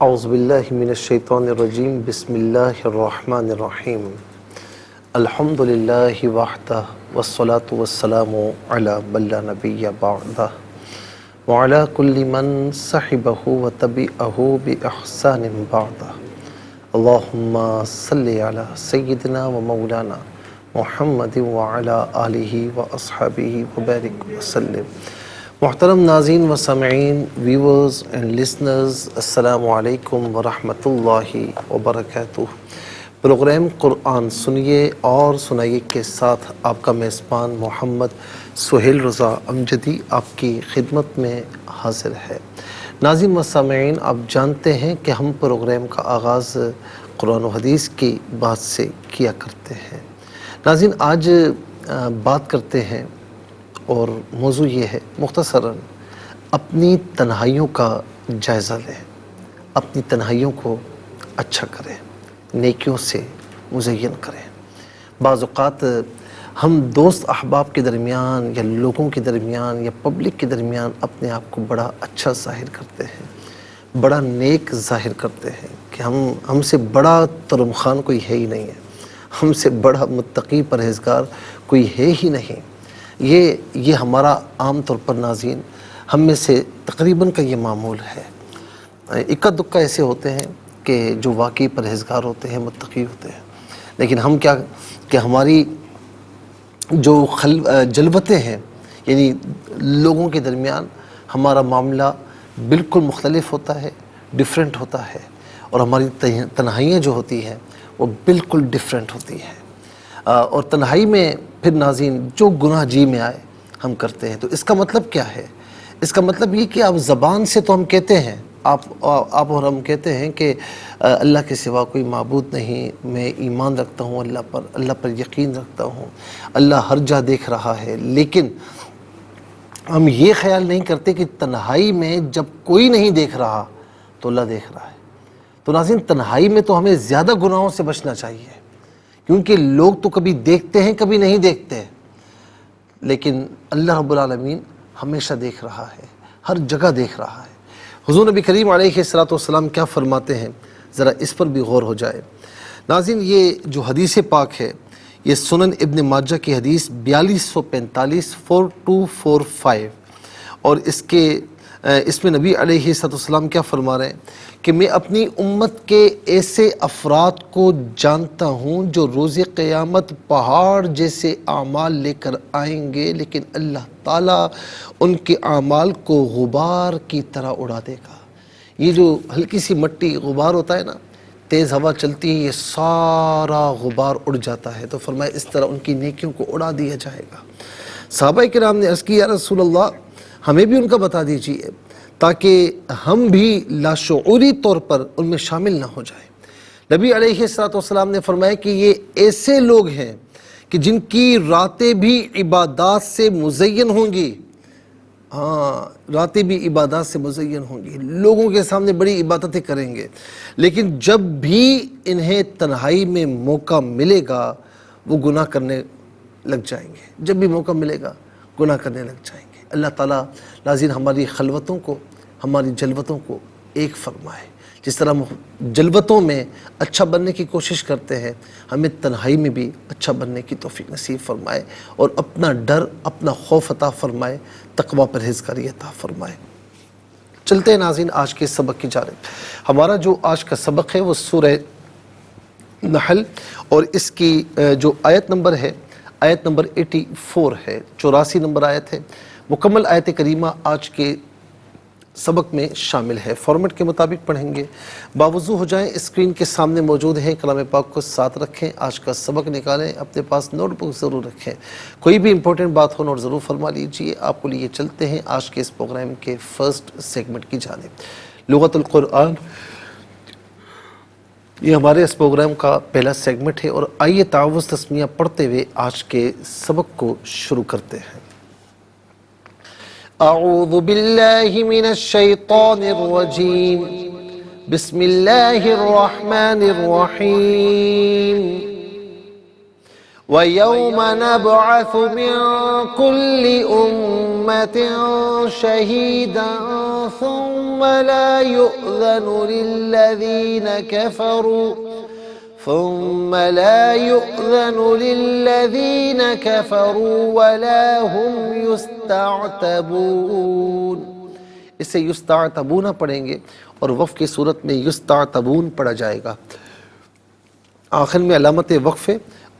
اعوذ باللہ من الشیطان الرجیم بسم اللہ الرحمن الرحیم الحمد للہ وحدہ والصلاة والسلام علی من لا نبی بعدہ وعلی کل من صحبہ وتبعہ بإحسان بعدہ اللہم صلی علی سیدنا و مولانا محمد وعلی آلہ واصحابہ وبارک وسلم۔ محترم ناظرین و سامعین، ویورز اینڈ لسنرز، السلام علیکم ورحمۃ اللہ وبرکاتہ۔ پروگرام قرآن سنیے اور سنائیے کے ساتھ آپ کا میزبان محمد سہیل رضا امجدی آپ کی خدمت میں حاضر ہے۔ ناظرین و سامعین، آپ جانتے ہیں کہ ہم پروگرام کا آغاز قرآن و حدیث کی بات سے کیا کرتے ہیں۔ ناظرین، آج بات کرتے ہیں اور موضوع یہ ہے مختصراً اپنی تنہائیوں کا جائزہ لیں، اپنی تنہائیوں کو اچھا کریں، نیکیوں سے مزین کریں۔ بعض اوقات ہم دوست احباب کے درمیان یا لوگوں کے درمیان یا پبلک کے درمیان اپنے آپ کو بڑا اچھا ظاہر کرتے ہیں، بڑا نیک ظاہر کرتے ہیں کہ ہم سے بڑا ترم خان کوئی ہے ہی نہیں ہے، ہم سے بڑا متقی پرہیزگار کوئی ہے ہی نہیں۔ یہ ہمارا عام طور پر ناظرین ہم میں سے تقریباً کا یہ معمول ہے۔ اکا دکا ایسے ہوتے ہیں کہ جو واقعی پرہیزگار ہوتے ہیں، متقی ہوتے ہیں، لیکن ہم کیا کہ ہماری جو جلوتیں ہیں، یعنی لوگوں کے درمیان ہمارا معاملہ بالکل مختلف ہوتا ہے، ڈیفرنٹ ہوتا ہے، اور ہماری تنہائیاں جو ہوتی ہیں وہ بالکل ڈیفرنٹ ہوتی ہیں۔ اور تنہائی میں پھر ناظرین جو گناہ جی میں آئے ہم کرتے ہیں۔ تو اس کا مطلب کیا ہے؟ اس کا مطلب یہ کہ آپ زبان سے تو ہم کہتے ہیں، آپ اور ہم کہتے ہیں کہ اللہ کے سوا کوئی معبود نہیں، میں ایمان رکھتا ہوں اللہ پر یقین رکھتا ہوں، اللہ ہر جا دیکھ رہا ہے، لیکن ہم یہ خیال نہیں کرتے کہ تنہائی میں جب کوئی نہیں دیکھ رہا تو اللہ دیکھ رہا ہے۔ تو ناظرین، تنہائی میں تو ہمیں زیادہ گناہوں سے بچنا چاہیے، کیونکہ لوگ تو کبھی دیکھتے ہیں کبھی نہیں دیکھتے، لیکن اللہ رب العالمین ہمیشہ دیکھ رہا ہے، ہر جگہ دیکھ رہا ہے۔ حضور نبی کریم علیہ السلام کیا فرماتے ہیں، ذرا اس پر بھی غور ہو جائے۔ ناظرین، یہ جو حدیث پاک ہے یہ سنن ابن ماجہ کی حدیث 4245 4245، اور اس میں نبی علیہ السلام کیا فرما رہے ہیں کہ میں اپنی امت کے ایسے افراد کو جانتا ہوں جو روز قیامت پہاڑ جیسے اعمال لے کر آئیں گے، لیکن اللہ تعالیٰ ان کے اعمال کو غبار کی طرح اڑا دے گا۔ یہ جو ہلکی سی مٹی غبار ہوتا ہے نا، تیز ہوا چلتی ہے، یہ سارا غبار اڑ جاتا ہے۔ تو فرمایا اس طرح ان کی نیکیوں کو اڑا دیا جائے گا۔ صحابہ کرام نے عرض کی، یا رسول اللہ ہمیں بھی ان کا بتا دیجیے تاکہ ہم بھی لاشعوری طور پر ان میں شامل نہ ہو جائیں۔ نبی علیہ السلام نے فرمایا کہ یہ ایسے لوگ ہیں کہ جن کی راتیں بھی عبادات سے مزین ہوں گی، راتیں بھی عبادات سے مزین ہوں گی، لوگوں کے سامنے بڑی عبادتیں کریں گے، لیکن جب بھی انہیں تنہائی میں موقع ملے گا وہ گناہ کرنے لگ جائیں گے، جب بھی موقع ملے گا گناہ کرنے لگ جائیں گے۔ اللہ تعالیٰ ناظرین ہماری خلوتوں کو، ہماری جلوتوں کو ایک فرمائے۔ جس طرح ہم جلوتوں میں اچھا بننے کی کوشش کرتے ہیں، ہمیں تنہائی میں بھی اچھا بننے کی توفیق نصیب فرمائے، اور اپنا ڈر، اپنا خوف عطا فرمائے، تقوی پرہیزگاری عطا فرمائے۔ چلتے ہیں ناظرین آج کے سبق کی جانب۔ ہمارا جو آج کا سبق ہے وہ سورہ نحل، اور اس کی جو آیت نمبر ہے، آیت نمبر 84 ہے، 84 نمبر آیت ہے۔ مکمل آیت کریمہ آج کے سبق میں شامل ہے، فارمیٹ کے مطابق پڑھیں گے۔ باوضو ہو جائیں، اسکرین کے سامنے موجود ہیں، کلام پاک کو ساتھ رکھیں، آج کا سبق نکالیں، اپنے پاس نوٹ بک ضرور رکھیں، کوئی بھی امپورٹنٹ بات ہو نوٹ ضرور فرما لیجئے۔ آپ کو لیے چلتے ہیں آج کے اس پروگرام کے فرسٹ سیگمنٹ کی جانب، لغت القرآن۔ یہ ہمارے اس پروگرام کا پہلا سیگمنٹ ہے، اور آئیے تعوذ تسمیہ پڑھتے ہوئے آج کے سبق کو شروع کرتے ہیں۔ اعوذ باللہ من الشیطان الرجیم، بسم اللہ الرحمن الرحیم۔ وَيَوْمَ نَبْعَثُ مِن كُلِّ أُمَّةٍ شَهِيدًا ثُمَّ لَا يُؤْذَنُ لِلَّذِينَ كَفَرُوا وَلَا هُمْ يُسْتَعْتَبُونَ۔ اسے یستعتبون پڑھیں گے اور وقف کی صورت میں یستعتبون پڑھا جائے گا۔ آخر میں علامت وقف ہے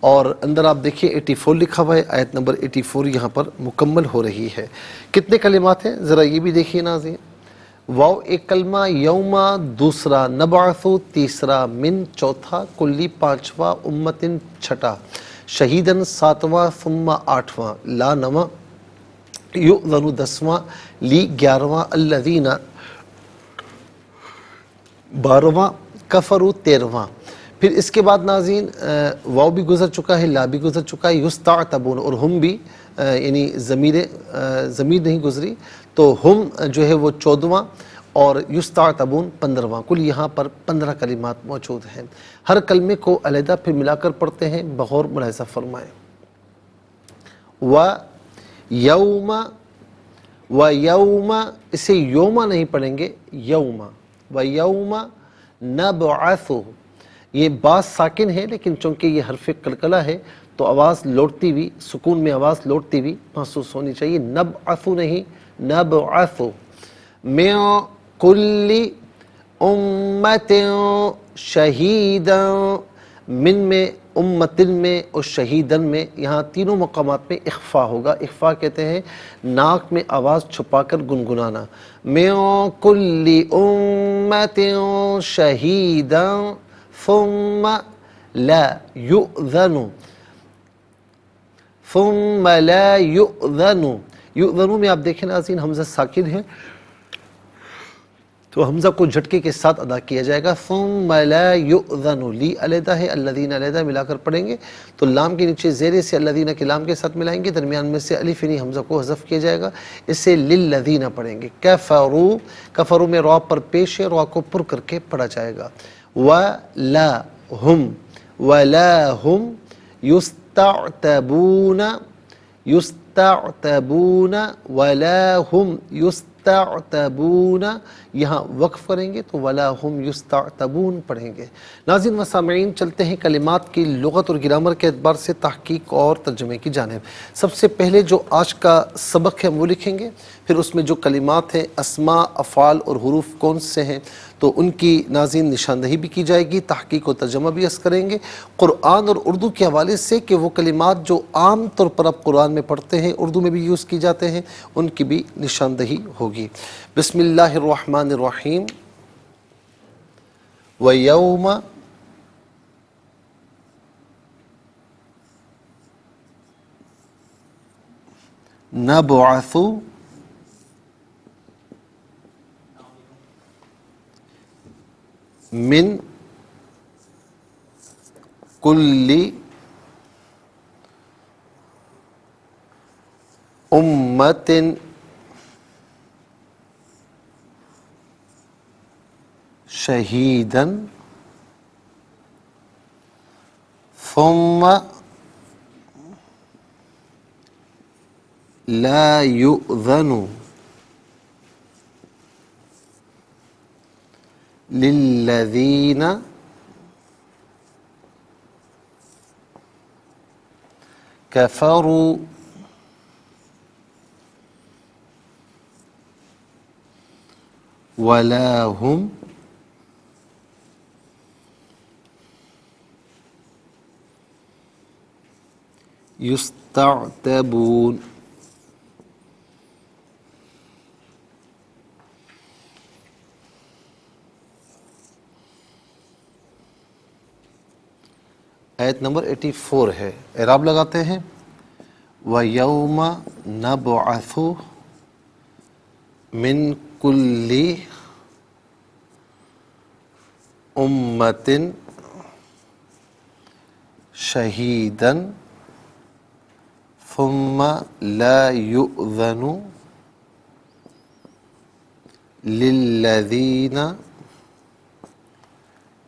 اور اندر آپ دیکھیے 84 لکھا ہوا ہے، آیت نمبر 84 یہاں پر مکمل ہو رہی ہے۔ کتنے کلمات ہیں ذرا یہ بھی دیکھیے ناظرین۔ واو ایک کلمہ، یوما دوسرا، نبعث تیسرا، من چوتھا، کلی پانچواں، امتن چھٹا، شہیدن ساتواں، ثم آٹھواں، لا نواں، یؤذن دسواں، لی گیارہواں، الذین بارہواں، کفروا تیرہواں۔ پھر اس کے بعد ناظرین واو بھی گزر چکا ہے، لا بھی گزر چکا ہے، یستعتبون، اور ہم بھی یعنی ضمیر نہیں گزری تو ہم جو ہے وہ 14واں اور یستعتبون 15واں۔ کل یہاں پر 15 کلمات موجود ہیں۔ ہر کلمے کو علیحدہ پھر ملا کر پڑھتے ہیں، بغور ملاحظہ فرمائیں۔ وَيَوْمَ اسے یوما نہیں پڑھیں گے، یوما، وَيَوْمَ نَبْعَثُ، یہ با ساکن ہے لیکن چونکہ یہ حرف قلقلہ ہے تو آواز لوٹتی ہوئی، سکون میں آواز لوٹتی ہوئی محسوس ہونی چاہیے، نبعث نہیں، نبعث، من کل امت شہیدا، من میں، امتن میں اور شہیدن میں، یہاں تینوں مقامات میں اخفا ہوگا۔ اخفا کہتے ہیں ناک میں آواز چھپا کر گنگنانا۔ من کل امت شہیدا ثم لا یؤذن، ثم لا یؤذن، یؤذن میں آپ دیکھیں ناظرین حمزہ ساکن ہے تو حمزہ کو جھٹکے کے ساتھ ادا کیا جائے گا۔ ثم لا یؤذن، لی علیحدہ ہے، الذین علیحدہ، ملا کر پڑھیں گے تو لام کے نیچے زیرے سے الذین کے لام کے ساتھ ملائیں گے، درمیان میں سے الف یعنی حمزہ کو حذف کیا جائے گا، اسے للذین پڑھیں گے۔ کفروا، کفروا میں را پر پیش ہے، را کو پر کر کے پڑھا جائے گا۔ ولا ہم، ولا ہم یستعتبون، یستعتبون، ولا ہم یستعتبون، یہاں وقف کریں گے تو ولا ہم یستعتبون پڑھیں گے۔ ناظرین و سامعین، چلتے ہیں کلمات کی لغت اور گرامر کے اعتبار سے تحقیق اور ترجمے کی جانب۔ سب سے پہلے جو آج کا سبق ہے وہ لکھیں گے، پھر اس میں جو کلمات ہیں، اسماء، افعال اور حروف کون سے ہیں تو ان کی ناظرین نشاندہی بھی کی جائے گی، تحقیق و ترجمہ بھی کریں گے قرآن اور اردو کے حوالے سے کہ وہ کلمات جو عام طور پر آپ قرآن میں پڑھتے ہیں، اردو میں بھی یوز کی جاتے ہیں، ان کی بھی نشاندہی ہوگی۔ بسم اللہ الرحمن الرحیم۔ وَيَوْمَ نَبْعَثُ من کل امت شہیدا ثم لا یؤذن للذین کفروا ولا هم یستعتبون۔ آیت نمبر 84 ہے، اعراب لگاتے ہیں۔ وَيَوْمَ نَبْعَثُ مِن كُلِّ أُمَّةٍ شَهِيدًا ثُمَّ لَا يُؤْذَنُ لِلَّذِينَ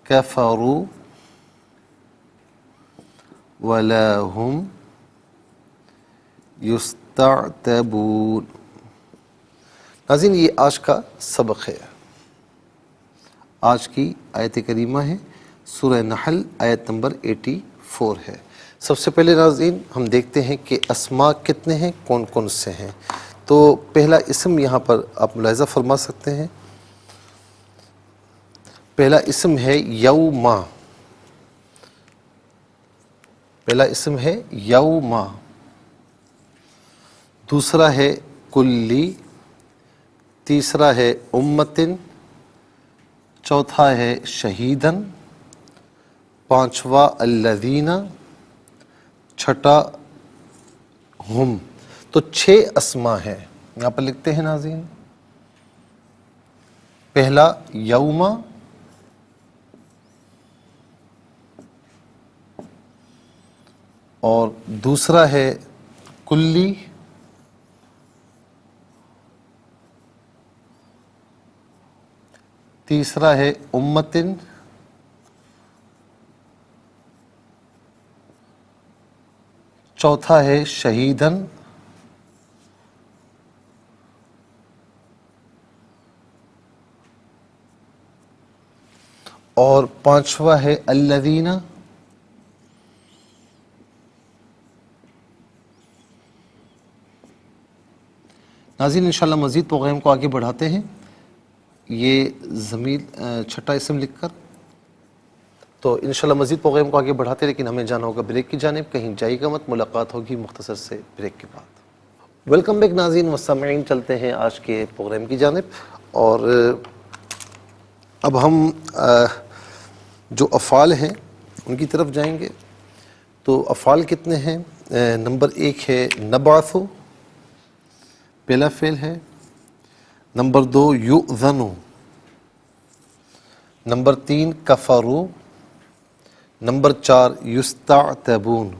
كَفَرُوا ولا هم یستعتبون۔ ناظرین یہ آج کا سبق ہے، آج کی آیت کریمہ ہے، سورہ نحل آیت نمبر 84 ہے۔ سب سے پہلے ناظرین ہم دیکھتے ہیں کہ اسماء کتنے ہیں، کون کون سے ہیں۔ تو پہلا اسم یہاں پر آپ ملاحظہ فرما سکتے ہیں، پہلا اسم ہے یوما، پہلا اسم ہے یوما، دوسرا ہے کلی، تیسرا ہے امتن، چوتھا ہے شہیدن، پانچواں الذین، چھٹا ہم۔ تو 6 اسماء ہیں، یہاں پر لکھتے ہیں ناظرین۔ پہلا یوما، اور دوسرا ہے کلی، تیسرا ہے امتن، چوتھا ہے شہیدن، اور پانچواں ہے الذین۔ ناظرین انشاءاللہ مزید پروگرام کو آگے بڑھاتے ہیں، یہ ضمیر چھٹا اسم لکھ کر، تو انشاءاللہ مزید پروگرام کو آگے بڑھاتے، لیکن ہمیں جانا ہوگا بریک کی جانب، کہیں جائے گا مت، ملاقات ہوگی مختصر سے بریک کے بعد۔ ویلکم بیک ناظرین و سامعین، چلتے ہیں آج کے پروگرام کی جانب، اور اب ہم جو افعال ہیں ان کی طرف جائیں گے۔ تو افعال کتنے ہیں؟ نمبر 1 ہے نبعث، پہلا فعل ہے۔ نمبر 2 یؤذن، نمبر 3 کفروا، نمبر 4 یستعتبون۔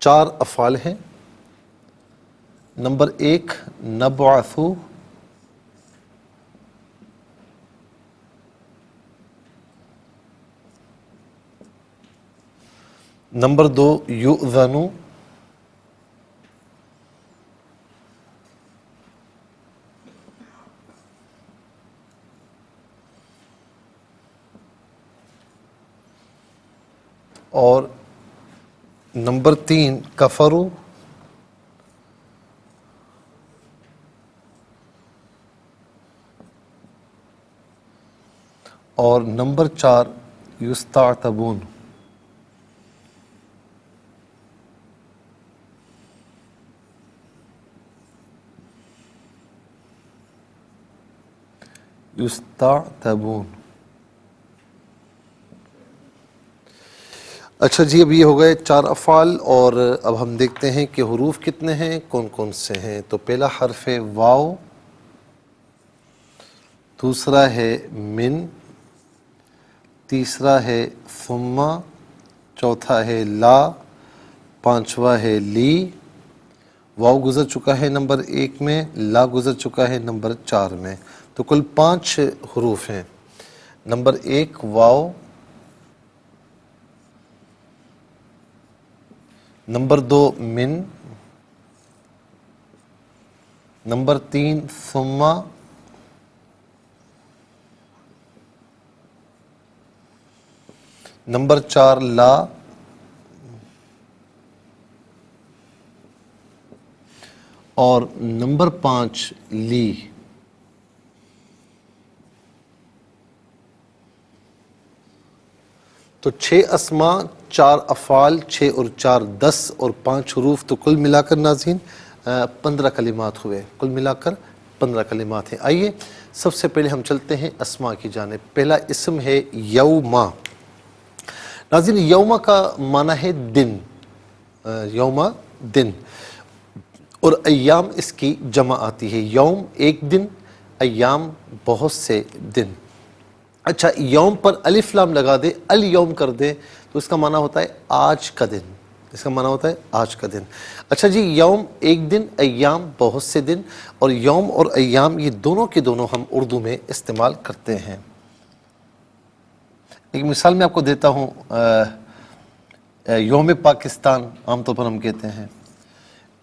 4 افعال ہیں۔ نمبر 1 نبعث، نمبر 2 یؤذن، اور نمبر 3 کفروا، اور نمبر 4 یستعتبون۔ یستعتبون۔ اچھا جی، اب یہ ہو گئے 4 افعال، اور اب ہم دیکھتے ہیں کہ حروف کتنے ہیں، کون کون سے ہیں۔ تو پہلا حرف ہے واو، دوسرا ہے من، تیسرا ہے ثم، چوتھا ہے لا، پانچواں ہے لی۔ واو گزر چکا ہے نمبر 1 میں، لا گزر چکا ہے نمبر 4 میں، تو کل 5 حروف ہیں۔ نمبر 1 واو، نمبر 2 من، نمبر 3 ثم، نمبر 4 لا، اور نمبر 5 لی۔ تو 6 اسماء، 4 افعال، 6 اور 4 10 اور 5 حروف، تو کل ملا کر ناظرین 15 کلمات ہوئے، کل ملا کر 15 کلمات ہیں۔ آئیے سب سے پہلے ہم چلتے ہیں اسماء کی جانب۔ پہلا اسم ہے یوما۔ ناظرین یوما کا معنی ہے دن، یوما دن، اور ایام اس کی جمع آتی ہے۔ یوم ایک دن، ایام بہت سے دن۔ اچھا، یوم پر الف لام لگا دے، الیوم کر دے، تو اس کا معنی ہوتا ہے آج کا دن، اس کا معنی ہوتا ہے آج کا دن۔ اچھا جی، یوم ایک دن، ایام بہت سے دن، اور یوم اور ایام یہ دونوں کے دونوں ہم اردو میں استعمال کرتے ہیں۔ ایک مثال میں آپ کو دیتا ہوں، یوم پاکستان عام طور پر ہم کہتے ہیں۔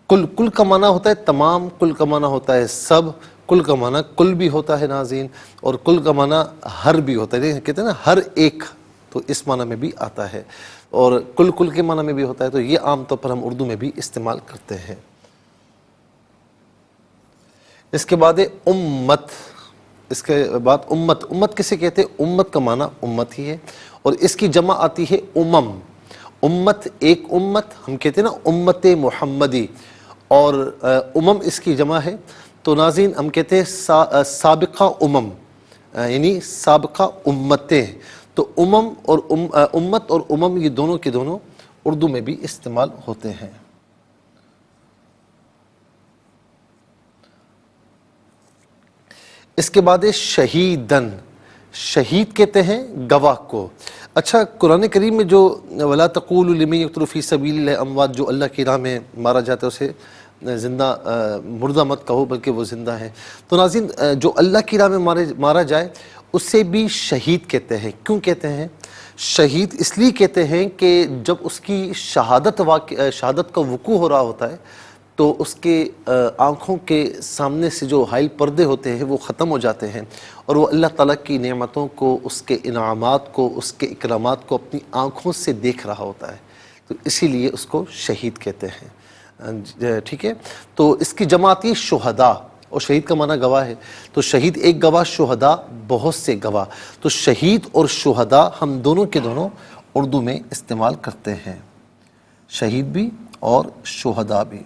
کل کا معنی ہوتا ہے تمام، کل کا معنی ہوتا ہے سب، کل کا معنی کل بھی ہوتا ہے ناظرین، اور کل کا معنی ہر بھی ہوتا ہے، کہتے ہیں نا ہر ایک، تو اس معنی میں بھی آتا ہے، اور کل کے معنی میں بھی ہوتا ہے، تو یہ عام طور پر ہم اردو میں بھی استعمال کرتے ہیں۔ اس کے بعد امت، اس کے بعد امت کسے کہتے ہیں؟ امت کا معنی امت ہی ہے، اور اس کی جمع آتی ہے امت، ایک امت، ہم کہتے ہیں نا امت محمدی، اور اس کی جمع ہے، تو ناظرین ہم کہتے ہیں سابقہ یعنی سابقہ امتیں، تو امت اور یہ دونوں کے دونوں اردو میں بھی استعمال ہوتے ہیں۔ اس کے بعد شہیدن، شہید کہتے ہیں گواہ کو۔ اچھا، قرآن کریم میں جو وَلَا تَقُولُوا لِمَن يُقْتَلُ فِي سَبِيلِ اللَّهِ اموات، جو اللہ کی راہ میں مارا جاتا ہے اسے زندہ مردہ مت کہو، بلکہ وہ زندہ ہے۔ تو ناظرین جو اللہ کی راہ میں مارا جائے اسے بھی شہید کہتے ہیں۔ کیوں کہتے ہیں شہید؟ اس لیے کہتے ہیں کہ جب اس کی شہادت کا وقوع ہو رہا ہوتا ہے تو اس کے آنکھوں کے سامنے سے جو حائل پردے ہوتے ہیں وہ ختم ہو جاتے ہیں، اور وہ اللہ تعالیٰ کی نعمتوں کو، اس کے انعامات کو، اس کے اکرامات کو اپنی آنکھوں سے دیکھ رہا ہوتا ہے، تو اسی لیے اس کو شہید کہتے ہیں۔ ٹھیک ہے، تو اس کی جماعتی شہداء، اور شہید کا معنی گواہ ہے، تو شہید ایک گواہ، شہداء بہت سے گواہ، تو شہید اور شہداء ہم دونوں کے دونوں اردو میں استعمال کرتے ہیں، شہید بھی اور شہداء بھی۔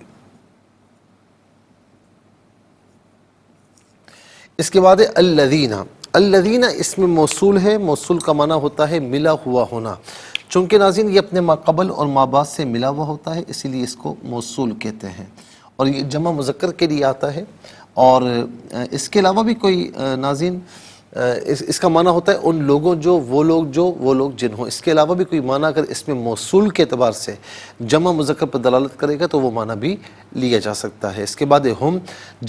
اس کے بعد الذین اسم موصول ہے، موصول کا معنی ہوتا ہے ملا ہوا ہونا، چونکہ ناظرین یہ اپنے ما قبل اور ما بعد سے ملا ہوا ہوتا ہے، اسی لیے اس کو موصول کہتے ہیں، اور یہ جمع مذکر کے لیے آتا ہے، اور اس کے علاوہ بھی کوئی ناظرین اس کا معنی ہوتا ہے ان لوگوں جو وہ لوگ جن ہوں، اس کے علاوہ بھی کوئی معنی اگر اس میں موصول کے اعتبار سے جمع مذکر پر دلالت کرے گا تو وہ معنی بھی لیا جا سکتا ہے۔ اس کے بعد ہم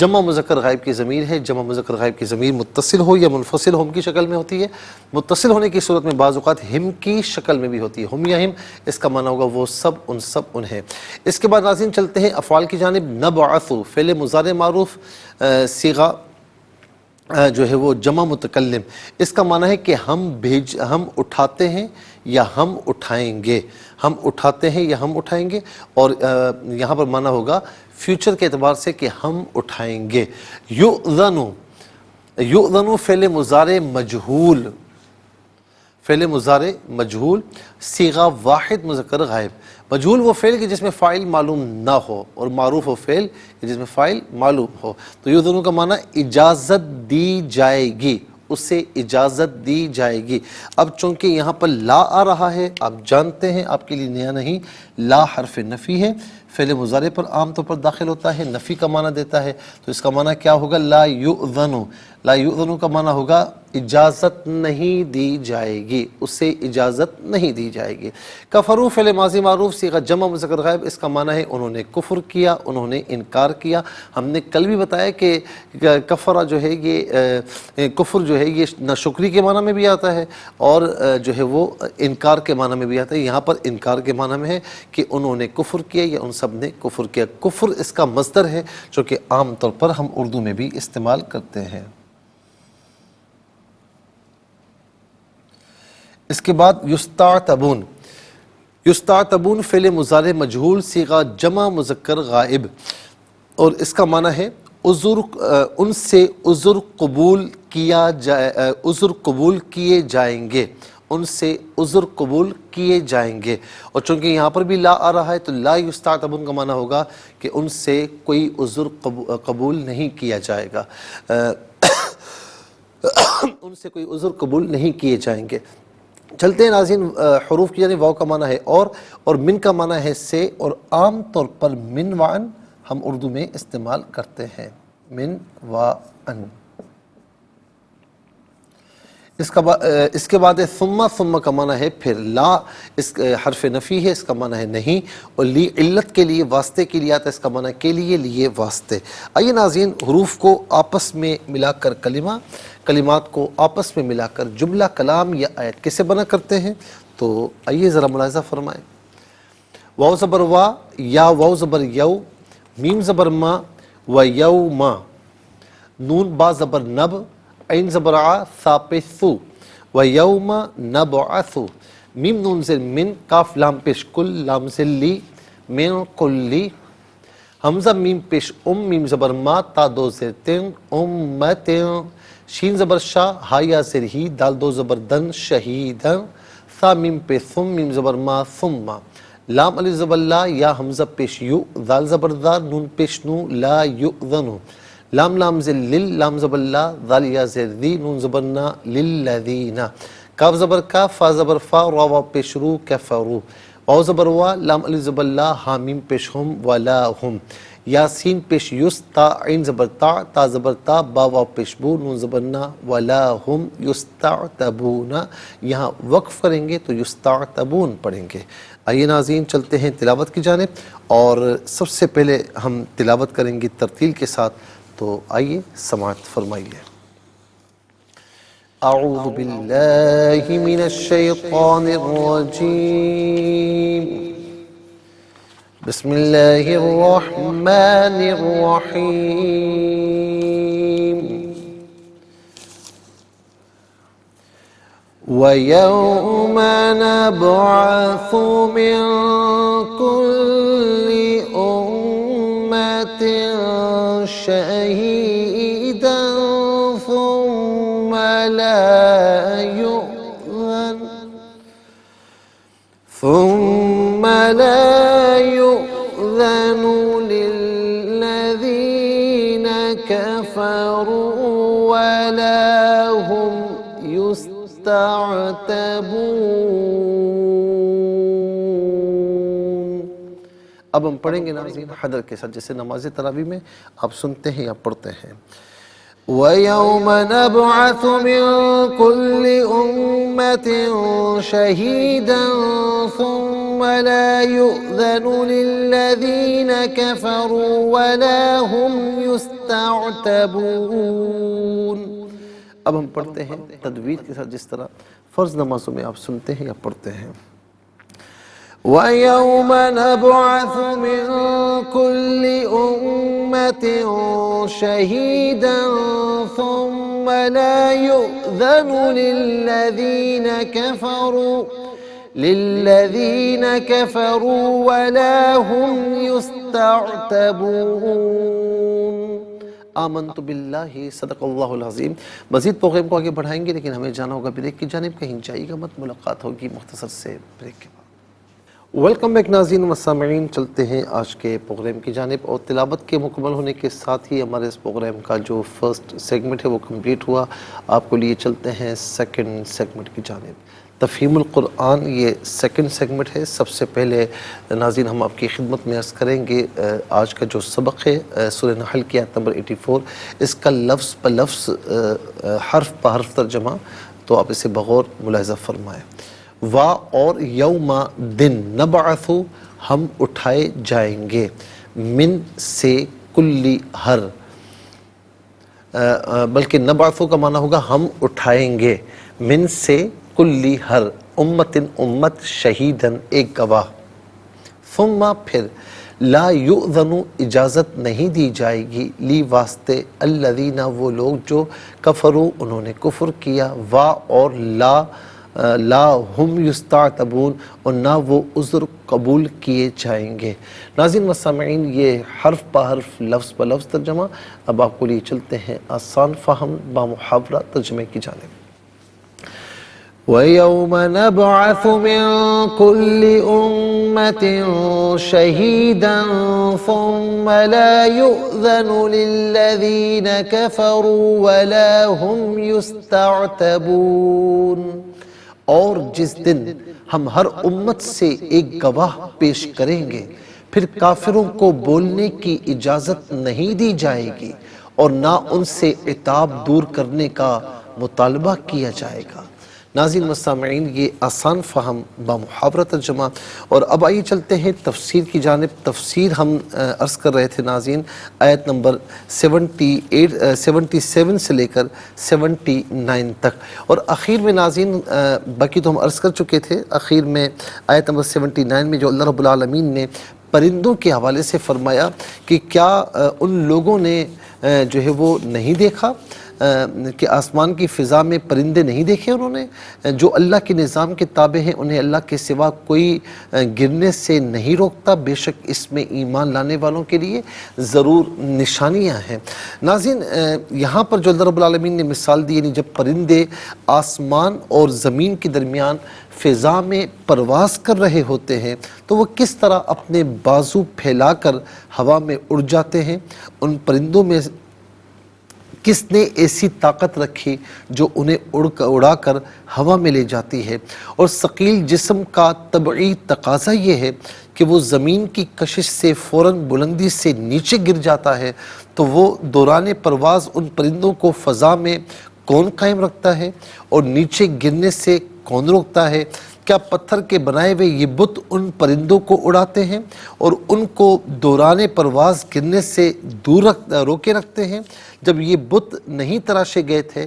جمع مذکر غائب کی ضمیر ہے، جمع مذکر غائب کی ضمیر متصل ہو یا منفصل ہم کی شکل میں ہوتی ہے، متصل ہونے کی صورت میں بعض اوقات ہم کی شکل میں بھی ہوتی ہے، ہم یا ہم، اس کا معنی ہوگا وہ سب انہیں۔ اس کے بعد ناظرین چلتے ہیں افعال کی جانب۔ نبعث فعل مضارع معروف، صیغہ جو ہے وہ جمع متکلم، اس کا معنی ہے کہ ہم اٹھاتے ہیں یا ہم اٹھائیں گے، ہم اٹھاتے ہیں یا ہم اٹھائیں گے، اور یہاں پر معنی ہوگا فیوچر کے اعتبار سے کہ ہم اٹھائیں گے۔ یؤذن فعل مضارع مجہول، فعل مضارع مجہول، صیغہ واحد مذکر غائب۔ مجہول وہ فعل کہ جس میں فاعل معلوم نہ ہو، اور معروف وہ فعل کہ جس میں فاعل معلوم ہو۔ تو یؤذن کا معنی اجازت دی جائے گی، اس سے اجازت دی جائے گی۔ اب چونکہ یہاں پر لا آ رہا ہے، آپ جانتے ہیں، آپ کے لیے نیا نہیں، لا حرف نفی ہے، فعل مضارع پر عام طور پر داخل ہوتا ہے، نفی کا معنی دیتا ہے، تو اس کا معنی کیا ہوگا؟ لا یؤذن، لا یؤذن کا معنی ہوگا اجازت نہیں دی جائے گی، اس سے اجازت نہیں دی جائے گی۔ کفروا فعل ماضی معروف صیغہ جمع مذکر غائب، اس کا معنی ہے انہوں نے کفر کیا، انہوں نے انکار کیا۔ ہم نے کل بھی بتایا کہ کفر جو ہے یہ کفر جو ہے یہ ناشکری کے معنی میں بھی آتا ہے، اور جو ہے وہ انکار کے معنی میں بھی آتا ہے۔ یہاں پر انکار کے معنی میں ہے کہ انہوں نے کفر کیا یا ان سب نے کفر کیا۔ کفر اس کا مصدر ہے جو کہ عام طور پر ہم اردو میں بھی استعمال کرتے ہیں۔ اس کے بعد یستعتبون، یستعتبون فعل مضارع مجہول صیغہ جمع مذکر غائب، اور اس کا معنی ہے ان سے عذر قبول کیا جائے، عذر قبول کیے جائیں گے، ان سے عذر قبول کیے جائیں گے۔ اور چونکہ یہاں پر بھی لا آ رہا ہے تو لا یستعتبون کا معنی ہوگا کہ ان سے کوئی عذر قبول نہیں کیا جائے گا، ان سے کوئی عذر قبول نہیں کیے جائیں گے۔ چلتے ہیں ناظرین حروف کی، یعنی واو کا معنی ہے اور من کا معنی ہے سے، اور عام طور پر من وعن ہم اردو میں استعمال کرتے ہیں، من وعن۔ اس کے بعد ثم کا معنی ہے پھر، لا اس حرف نفی ہے، اس کا معنی ہے نہیں، اور لی علت کے لیے، واسطے کے لیے آتا ہے، اس کا معنی کے لیے واسطے۔ آئیے ناظرین حروف کو آپس میں ملا کر کلمات کو آپس میں ملا کر جملہ کلام یا آیت کیسے بنا کرتے ہیں، تو آئیے ذرا ملاحظہ فرمائیں۔ واو زبر وا، یا واو زبر یو، میم زبر ما، و یوما، نون با زبر نب، عین زبر ع، ثا پیش ثو، و یوم نبعث، میم نون زیر من، کاف لام پیش کل، لام زیر لی، من کلی، حمزہ میم پیش میم زبر ما، تا دو زیر تن، امت، شین زبر شا، ہا یا زیر ہی، دال دو زبر دن، شہیدن، ثا میم پہ ثم، میم زبر ما، ثم، لام علی زبر لا، یا حمزہ پیش یو، دال زبر دا، نون پیش نو، لا یؤذنو، لام لام زیر لل، لام زبر لا، دال یا زیر دی، نون زبر نا، للذین، کاف زبر کا، فا زبر فا، را وا پیش رو، کفرو، واو زبر وا، لام علی زبر لا، ہا میم پیش ہم، ولا ہم، یاسین پیش یس، تا عین زبر تا، تا زبر تا، با واو پیش بو، نون زبر نا، ولا ہم یستعتبون، یہاں وقف کریں گے تو یستعتبون پڑھیں گے۔ آئیے ناظرین چلتے ہیں تلاوت کی جانب، اور سب سے پہلے ہم تلاوت کریں گے ترتیل کے ساتھ، تو آئیے سماعت فرمائیے۔ اعوذ باللہ من الشیطان الرجیم، بسم اللہ الرحمن الرحیم، وَيَوْمَ نَبْعَثُ مِن كُلِّ أُمَّةٍ شَهِيدًا ثُمَّ لَا يُؤْذَنُ لِلَّذِينَ كَفَرُوا وَلَا هُمْ يستعتبون۔ اب ہم پڑھیں گے ناظرین حدر کے ساتھ، جیسے نماز تراویح میں آپ سنتے ہیں یا پڑھتے ہیں۔ وَيَوْمَ نَبْعَثُ مِن كُلِّ أُمَّةٍ شَهِيدًا ثُمَّ لَا يُؤْذَنُ لِلَّذِينَ كَفَرُوا وَلَا هُمْ يُسْتَعْتَبُونَ۔ اب ہم پڑھتے ہیں تجوید کے ساتھ، جس طرح فرض نمازوں میں آپ سنتے ہیں یا پڑھتے ہیں۔ وَيَوْمَ نَبْعَثُ مِن كُلِّ أُمَّةٍ شَهِيدًا ثُمَّ لَا يُؤْذَنُ لِلَّذِينَ كَفَرُوا وَلَا هُمْ يُسْتَعْتَبُونَ۔ آمنت باللہ، صدق اللہ العظیم۔ مزید پروگرام کو آگے بڑھائیں گے، لیکن ہمیں جانا ہوگا بریک کی جانب، کہیں جائیے گا مت، ملاقات ہوگی مختصر سے بریک کے بعد۔ ویلکم بیک ناظرین و سامعین، چلتے ہیں آج کے پروگرام کی جانب، اور تلاوت کے مکمل ہونے کے ساتھ ہی ہمارے اس پروگرام کا جو فرسٹ سیگمنٹ ہے وہ کمپلیٹ ہوا۔ آپ کو لیے چلتے ہیں سیکنڈ سیگمنٹ کی جانب، تفہیم القرآن، یہ سیکنڈ سیگمنٹ ہے۔ سب سے پہلے ناظرین ہم آپ کی خدمت میں عرض کریں گے آج کا جو سبق ہے سورہ نحل کی آیت نمبر 84، اس کا لفظ بلفظ حرف بحرف ترجمہ، تو آپ اسے بغور ملاحظہ فرمائیں۔ وا اور یوم دن، نبعث ہم اٹھائے جائیں گے، من سے، کلی ہر، بلکہ نبعث کا معنی ہوگا ہم اٹھائیں گے، من سے، کلی ہر، امتن امت، شہیدن ایک گواہ، ثم پھر، لا یؤذن اجازت نہیں دی جائے گی، لی واسطے، الذین وہ لوگ جو کفروا انہوں نے کفر کیا، وا اور لا ہم یستعتبون اور نہ وہ عذر قبول کیے جائیں گے۔ ناظرین و سامعین، یہ حرف بحرف لفظ بلفظ ترجمہ۔ اب آپ کو لیے چلتے ہیں آسان فہم بامحاورہ ترجمے کی جانب۔ وَيَوْمَ نَبْعَثُ مِن كُلِّ أُمَّةٍ شَهِيدًا ثُمَّ لَا يُؤْذَنُ لِلَّذِينَ كَفَرُوا وَلَا هُمْ يُسْتَعْتَبُونَ۔ اور جس دن ہم ہر امت سے ایک گواہ پیش کریں گے، پھر کافروں کو بولنے کی اجازت نہیں دی جائے گی اور نہ ان سے عتاب دور کرنے کا مطالبہ کیا جائے گا۔ ناظرین مستمعین، یہ آسان فہم بامحاورہ ترجمہ، اور اب آئیے چلتے ہیں تفسیر کی جانب۔ تفسیر ہم عرض کر رہے تھے ناظرین آیت نمبر 77 سے لے کر 79 تک، اور اخیر میں ناظرین باقی تو ہم عرض کر چکے تھے، اخیر میں آیت نمبر 79 میں جو اللہ رب العالمین نے پرندوں کے حوالے سے فرمایا کہ کیا ان لوگوں نے جو ہے وہ نہیں دیکھا کہ آسمان کی فضا میں پرندے نہیں دیکھے انہوں نے، جو اللہ کے نظام کے تابع ہیں، انہیں اللہ کے سوا کوئی گرنے سے نہیں روکتا، بے شک اس میں ایمان لانے والوں کے لیے ضرور نشانیاں ہیں۔ ناظرین یہاں پر جو اللہ رب العالمین نے مثال دی، یعنی جب پرندے آسمان اور زمین کے درمیان فضا میں پرواز کر رہے ہوتے ہیں تو وہ کس طرح اپنے بازو پھیلا کر ہوا میں اڑ جاتے ہیں۔ ان پرندوں میں کس نے ایسی طاقت رکھی جو انہیں اڑا کر ہوا میں لے جاتی ہے، اور ثقیل جسم کا طبعی تقاضا یہ ہے کہ وہ زمین کی کشش سے فوراً بلندی سے نیچے گر جاتا ہے، تو وہ دوران پرواز ان پرندوں کو فضا میں کون قائم رکھتا ہے اور نیچے گرنے سے کون روکتا ہے؟ کیا پتھر کے بنائے ہوئے یہ بت ان پرندوں کو اڑاتے ہیں اور ان کو دوران پرواز گرنے سے دور روکے رکھتے ہیں؟ جب یہ بت نہیں تراشے گئے تھے،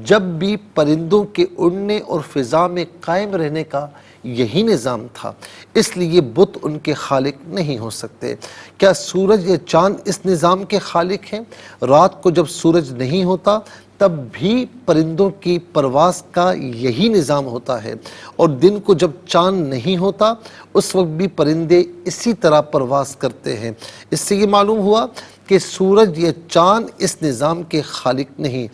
جب بھی پرندوں کے اڑنے اور فضا میں قائم رہنے کا یہی نظام تھا، اس لیے بت ان کے خالق نہیں ہو سکتے۔ کیا سورج یا چاند اس نظام کے خالق ہیں؟ رات کو جب سورج نہیں ہوتا تب بھی پرندوں کی پرواز کا یہی نظام ہوتا ہے، اور دن کو جب چاند نہیں ہوتا اس وقت بھی پرندے اسی طرح پرواز کرتے ہیں۔ اس سے یہ معلوم ہوا کہ سورج یا چاند اس نظام کے خالق نہیں۔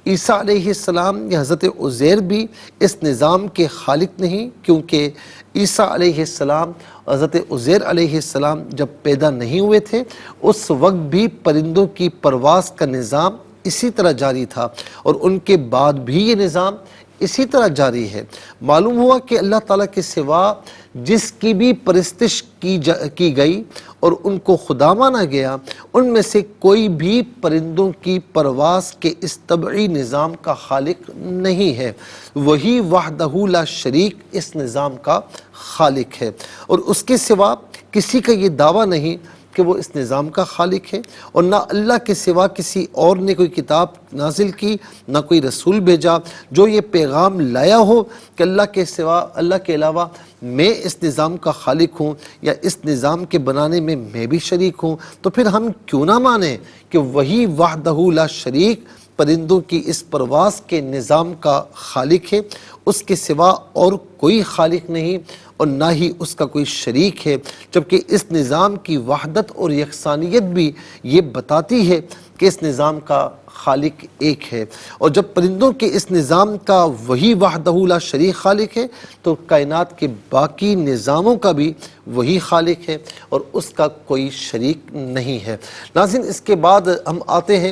عیسیٰ علیہ السلام یا حضرت عزیر بھی اس نظام کے خالق نہیں، کیونکہ عیسیٰ علیہ السلام حضرت عزیر علیہ السلام جب پیدا نہیں ہوئے تھے اس وقت بھی پرندوں کی پرواز کا نظام اسی طرح جاری تھا، اور ان کے بعد بھی یہ نظام اسی طرح جاری ہے۔ معلوم ہوا کہ اللہ تعالیٰ کے سوا جس کی بھی پرستش کی گئی اور ان کو خدا مانا گیا، ان میں سے کوئی بھی پرندوں کی پرواز کے اس طبعی نظام کا خالق نہیں ہے۔ وہی وحدہ لا شریک اس نظام کا خالق ہے، اور اس کے سوا کسی کا یہ دعویٰ نہیں کہ وہ اس نظام کا خالق ہے، اور نہ اللہ کے سوا کسی اور نے کوئی کتاب نازل کی، نہ کوئی رسول بھیجا جو یہ پیغام لایا ہو کہ اللہ کے سوا، اللہ کے علاوہ میں اس نظام کا خالق ہوں یا اس نظام کے بنانے میں میں بھی شریک ہوں۔ تو پھر ہم کیوں نہ مانیں کہ وہی وحدہ لا شریک پرندوں کی اس پرواز کے نظام کا خالق ہے، اس کے سوا اور کوئی خالق نہیں اور نہ ہی اس کا کوئی شریک ہے، جبکہ اس نظام کی وحدت اور یکسانیت بھی یہ بتاتی ہے کہ اس نظام کا خالق ایک ہے۔ اور جب پرندوں کے اس نظام کا وہی وحدہ لا شریک خالق ہے تو کائنات کے باقی نظاموں کا بھی وہی خالق ہے اور اس کا کوئی شریک نہیں ہے۔ ناظرین اس کے بعد ہم آتے ہیں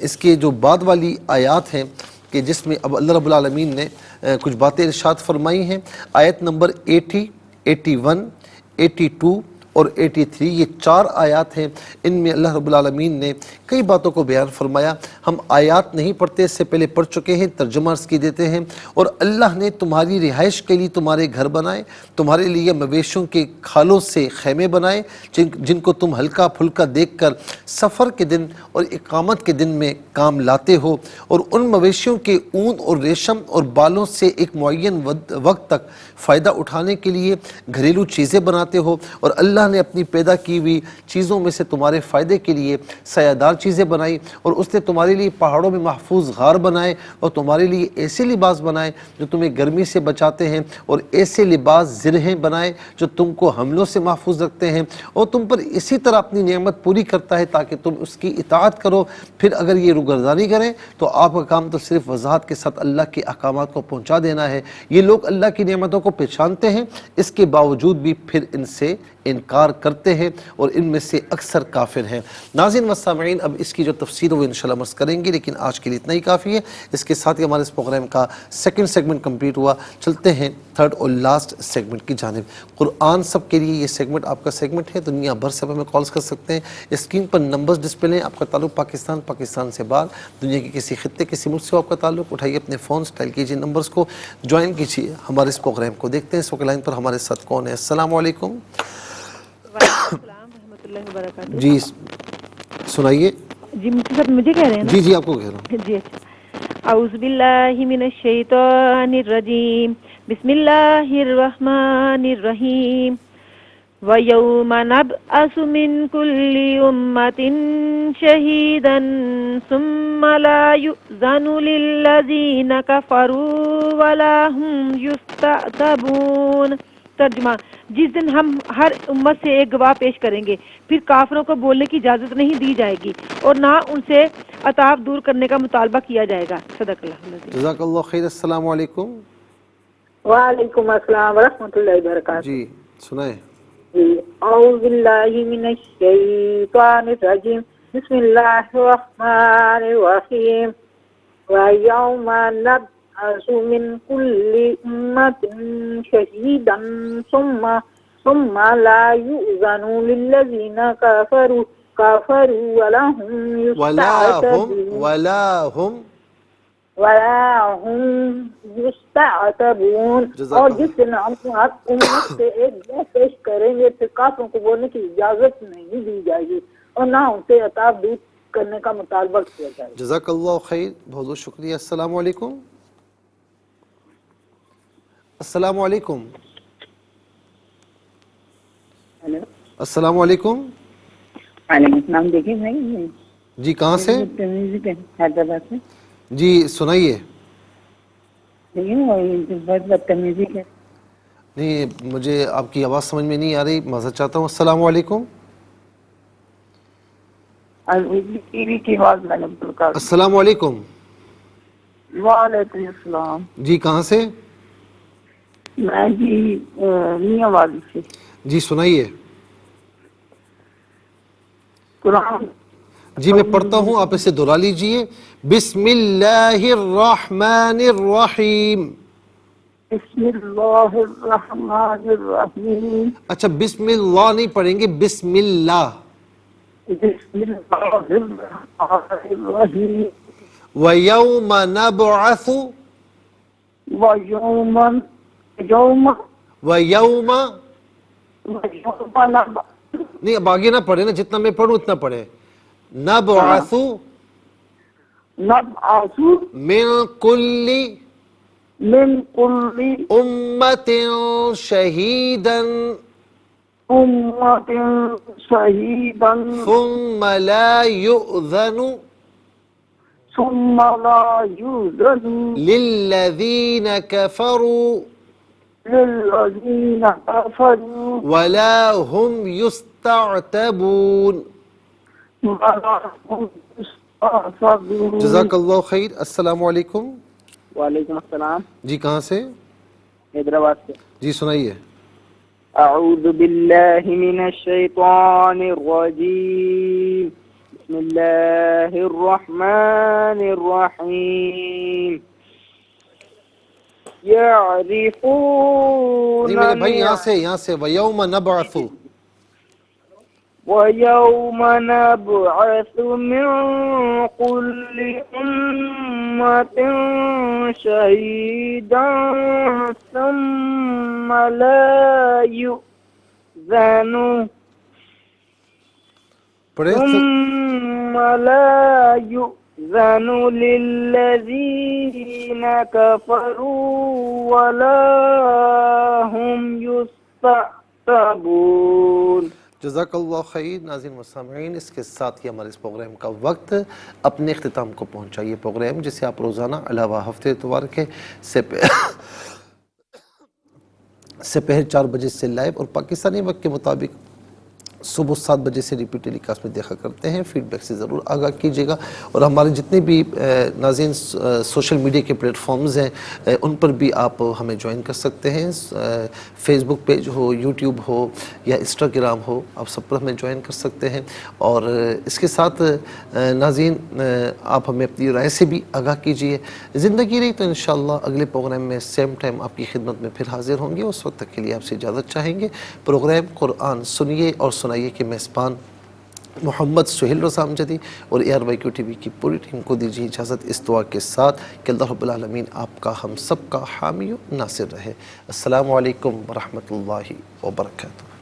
اس کے جو بعد والی آیات ہیں کہ جس میں اب اللہ رب العالمین نے کچھ باتیں ارشاد فرمائی ہیں۔ آیت نمبر 80، 81، 82 اور 83، یہ 4 آیات ہیں۔ ان میں اللہ رب العالمین نے کئی باتوں کو بیان فرمایا۔ ہم آیات نہیں پڑھتے، اس سے پہلے پڑھ چکے ہیں، ترجمہ عرض کی دیتے ہیں۔ اور اللہ نے تمہاری رہائش کے لیے تمہارے گھر بنائے، تمہارے لیے مویشیوں کے کھالوں سے خیمے بنائے جن کو تم ہلکا پھلکا دیکھ کر سفر کے دن اور اقامت کے دن میں کام لاتے ہو، اور ان مویشیوں کے اون اور ریشم اور بالوں سے ایک معین وقت تک فائدہ اٹھانے کے لیے گھریلو چیزیں بناتے ہو، اور اللہ نے اپنی پیدا کی ہوئی چیزوں میں سے تمہارے فائدے کے لیے سایہ چیزیں بنائی، اور اس نے تمہارے لیے پہاڑوں میں محفوظ غار بنائے اور تمہارے لیے ایسے لباس بنائے جو تمہیں گرمی سے بچاتے ہیں، اور ایسے لباس زرہیں بنائے جو تم کو حملوں سے محفوظ رکھتے ہیں، اور تم پر اسی طرح اپنی نعمت پوری کرتا ہے تاکہ تم اس کی اطاعت کرو۔ پھر اگر یہ روگردانی کریں تو آپ کا کام تو صرف وضاحت کے ساتھ اللہ کے احکامات کو پہنچا دینا ہے۔ یہ لوگ اللہ کی نعمتوں کو پہچانتے ہیں، اس کے باوجود بھی پھر ان سے انکار انکار کرتے ہیں اور ان میں سے اکثر کافر ہیں۔ ناظرین و سامعین، اب اس کی جو تفسیر وہ انشاءاللہ عرض کریں گے، لیکن آج کے لیے اتنا ہی کافی ہے۔ اس کے ساتھ ہی ہمارے اس پروگرام کا سیکنڈ سیگمنٹ کمپلیٹ ہوا۔ چلتے ہیں تھرڈ اور لاسٹ سیگمنٹ کی جانب۔ قرآن سب کے لیے یہ سیگمنٹ آپ کا سیگمنٹ ہے، دنیا بھر سے ہمیں کالز کر سکتے ہیں۔ اسکرین پر نمبرز ڈسپلے ہیں، آپ کا تعلق پاکستان سے باہر، دنیا کے کسی خطے کسی ملک سے آپ کا تعلق، اٹھائیے اپنے فونز، ڈائل کیجیے نمبرز کو، جوائن کیجیے ہمارے اس پروگرام کو۔ دیکھتے ہیں اس وقت لائن پر ہمارے ساتھ کون ہے۔ السلام علیکم۔ وعلیکم السلام ورحمۃ اللہ وبرکاتہ۔ جی سنائیے۔ جی مفتی صاحب مجھے کہہ رہے ہیں نا؟ جی آپ کو کہہ رہا ہوں۔ جی اچھا۔ اعوذ باللہ من الشیطان الرجیم، بسم اللہ الرحمن الرحیم۔ وَيَوْمَ نَبْعَثُ مِنْ كُلِّ أُمَّةٍ شَهِيدًا ثُمَّ لَا يُؤْذَنُ لِلَّذِينَ كَفَرُوا وَلَا هُمْ يُسْتَعْتَبُونَ۔ ترجمہ: جس دن ہم ہر امت سے ایک گواہ پیش کریں گے، پھر کافروں کو بولنے کی اجازت نہیں دی جائے گی اور نہ ان سے عتاب دور کرنے کا مطالبہ کیا جائے گا۔ صدق اللہ العظیم۔ جزاک اللہ خیر۔ السلام علیکم۔ وعلیکم السلام ورحمۃ اللہ وبرکاتہ۔ جی سنائیں۔ اعوذ باللہ من الشیطان الرجیم، بسم اللہ الرحمن الرحیم۔ وَيَوْمَ نَبْعَثُ مِنْ كُلِّ أُمَّةٍ شَهِيدًا ثُمَّ لَا يُؤْذَنُ لِلَّذِينَ كَفَرُوا وَلَا هُمْ يُسْتَعْتَبُونَ۔ اور جس دن ہم امت سے ایک گواہ پیش کریں گے، پھر کافروں کو بولنے کی اجازت نہیں دی جائے گی اور نہ ان سے عتاب دور کرنے کا مطالبہ کیا جائے گا۔ جزاک اللہ خیر، بہت بہت شکریہ۔ السلام علیکم۔ السلام علیکم۔ ہیلو، السلام علیکم۔ وعلیکم السلام۔ دیکھیے بھائی، جی کہاں سے؟ حیدرآباد سے۔ جی سنائیے۔ دیکھیے بہت بدتمیزی ہے۔ نہیں مجھے آپ کی آواز سمجھ میں نہیں آ رہی، معذرت چاہتا ہوں۔ السلام علیکم۔ ٹی وی کی آواز میں نے بالکل۔ السلام علیکم۔ وعلیکم السلام۔ جی کہاں سے؟ میں جی میاں والی سے۔ جی سنائیے۔ قرآن جی میں پڑھتا ہوں، آپ اسے دہرا لیجئے۔ بسم اللہ الرحمن الرحیم۔ بسم اللہ الرحمن الرحیم۔ اچھا بسم اللہ نہیں پڑھیں گے، بسم اللہ۔ بسم اللہ الرحمن الرحیم۔ وَيَوْمَ نَبْعَثُ وَيَوْمَ نہیں، اب آگے نہ پڑھیں نا، جتنا میں پڑھوں اتنا پڑھیں۔ نَبْعَثُ نبعث من كل من كل أمة شهيدا أمة شهيدا ثم لا يؤذن ثم لا يؤذن للذين كفروا للذين كفروا ولا هم يستعتبون۔ ولا هم يستعتبون۔ جزاک اللہ خیر۔ السلام علیکم۔ وعلیکم السلام۔ جی کہاں سے؟ حیدرآباد سے۔ جی سنائیے۔ اعوذ باللہ من الشیطان الرجیم، بسم اللہ الرحمن الرحیم۔ یعرفون نہیں میرے بھائی یہاں سے وَيَوْمَ نَبْعَثُ۔ وَيَوْمَ نَبْعَثُ مِنْ كُلِّ أُمَّةٍ شَهِيدًا ثُمَّ لَا يُؤْذَنُ لِلَّذِينَ كَفَرُوا وَلَا هُمْ يُسْتَعْتَبُونَ۔ جزاک اللہ خیر۔ ناظرین و سامعین، اس کے ساتھ ہی ہمارے اس پروگرام کا وقت اپنے اختتام کو پہنچا۔ یہ پروگرام جسے آپ روزانہ علاوہ ہفتے اتوار کے سپہر 4 بجے سے لائیو اور پاکستانی وقت کے مطابق صبح 7 بجے سے ریپیٹ ٹیلی کاسٹ میں دیکھا کرتے ہیں. فیڈ بیک سے ضرور آگاہ کیجیے گا. اور ہمارے جتنے بھی ناظرین سوشل میڈیا کے پلیٹ فارمز ہیں ان پر بھی آپ ہمیں جوائن کر سکتے ہیں. فیس بک پیج ہو, یوٹیوب ہو یا انسٹاگرام ہو, آپ سب پر ہمیں جوائن کر سکتے ہیں. اور اس کے ساتھ ناظرین آپ ہمیں اپنی رائے سے بھی آگاہ کیجیے. زندگی رہی تو انشاءاللہ اگلے پروگرام میں سیم ٹائم آپ کی خدمت میں پھر حاضر ہوں گے. اس وقت تک کے لیے آپ سے اجازت چاہیں گے. پروگرام قرآن سنیے اور سنائیے کے میزبان محمد سہیل رضا امجدی اور ARYQ TV کی پوری ٹیم کو دیجیے اجازت اس دعا کے ساتھ کہ اللہ رب العالمین آپ کا ہم سب کا حامی و ناصر رہے. السلام علیکم ورحمۃ اللہ وبرکاتہ.